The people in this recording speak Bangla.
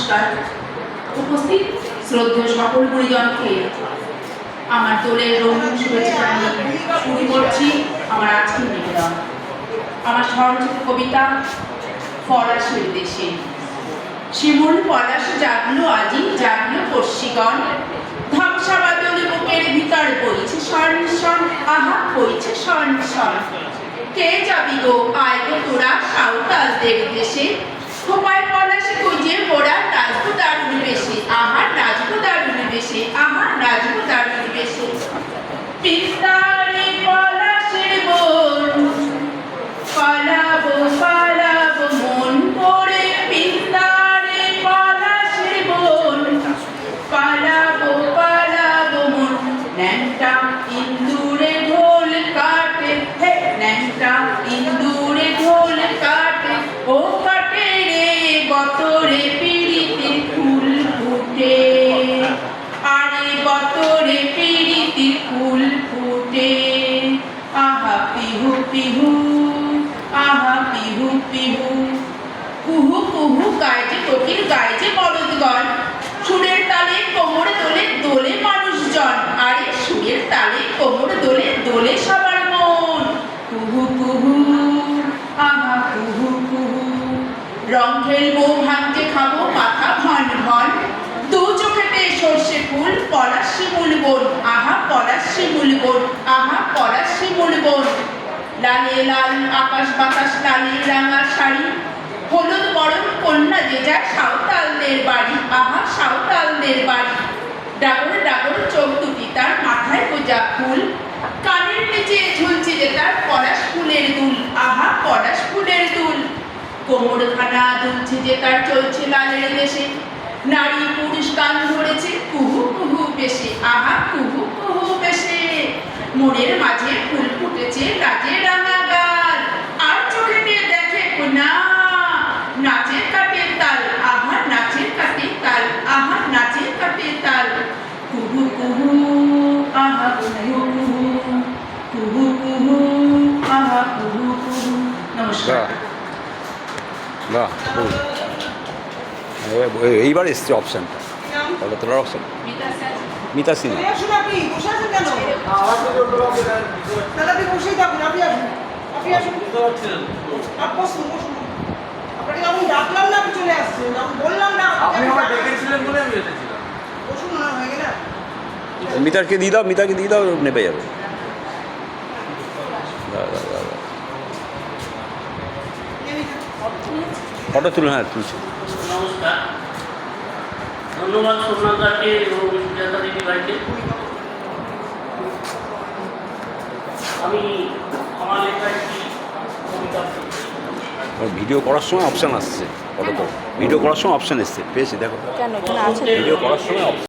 নমস্কার। উপস্থিত শ্রদ্ধেয় সকল গুণীজনকে আমার দোলের রঙিন শুভেচ্ছা জানিয়ে শুরু করছি আমার আজকের নিবেদন। আমার স্মরণচিত কবিতা ফরাসের দেশে। শিমুল পলাশ জাগলো আজি, জাগলো পশ্চিগণ, ধ্বংসাবাদল বুকের ভিতর বইছে সনসন, আহা বইছে সনসন। কে যাবি গো, আয় গো তোরা সাঁওতালদের দেশে, খোপায় পলাশে গুঁজে মোরা নাচবো দারুণ বেশে, আহা নাচবো দারুণ বেশে, আহা নাচবো দারুণ বেশে। পিস্তারে পলাশের বন, পালাবো পালাবো মন করে, পিস্তারে পলাশের বন, পালাবো পালাবো মন। ন্যাংটা ইন্দুরে ঢোল কাটে, হে ন্যাংটা ইন্দুরে ঢোল কাটে, ও কাটে রে বতরে পিড়িতির ফুল ফুটে, আরে বতরে পিড়িতির ফুল ফুটে। আহা পিহু পিহু, আহা পিহু পিহু, কুহু কুহু গাইছে কোকিল, গাইছে বলদগণ, সুরের তালে কোমর দোলে দোলে মানুষজন, আরে সুরের তালে কোমর দোলে দোলে সবার মন। কুহু কুহু, আহা কুহু কুহু, রং খেলবো ভাঙতে খাবো মাথা ঘন ঘন, দু চোখেতে সর্ষে ফুল পলাশ শিমুল বন, আহা পলাশ শিমুল বন, আহা পলাশ শিমুল বন। লালে লাল আকাশ বাতাস, লালে রাঙা শাড়ি, হলুদ বরণ কন্যা যে যায় সাঁওতালদের বাড়ি, আহা সাঁওতালদের বাড়ি। ডাগর ডাগর চোখ দুটি তার, মাথায় গোজা ফুল, কানের নিচে ঝুলছে যে তার পলাশ ফুলের দুল, আহা পলাশ ফুলের দুল। কোমরখানা দুলছে যে তার, চলছে লালের দেশে, নারী পুরুষ গান ধরেছে কুহু কুহু বেশে, আহা কুহু কুহু বেশে। মনের মাঝে ফুল ফুটেছে রাজে রাঙা গাল, আর চোখে দিয়ে দেখে না নাচের কাটে তাল, আহা নাচের কাটে তাল, আহা নাচের কাটে তাল। কুহু কুহু, আহা কুহু কুহু, কুহু কুহু, আহা কুহু কুহু। নমস্কার। বাহ, এইবার এসছে অপশানটা, তাহলে তোলার অপশান মিতা সিনহা। মিতাকে দিয়ে দাও, মিতাকে দিয়ে দাও, নেপে যাবে। ফটো তুলে, হ্যাঁ তুলছি। নমস্কার, ধন্যবাদ সোমনাথদাকে এবং সুজাতা দেবী ভাইকে। আমি আমার লেখা একটি কবিতা ভিডিও করার সময় অপশান আসছে, ফটো তো ভিডিও করার সময় অপশান এসছে, পেয়েছি দেখো। কেন এখানে আছে ভিডিও করার সময়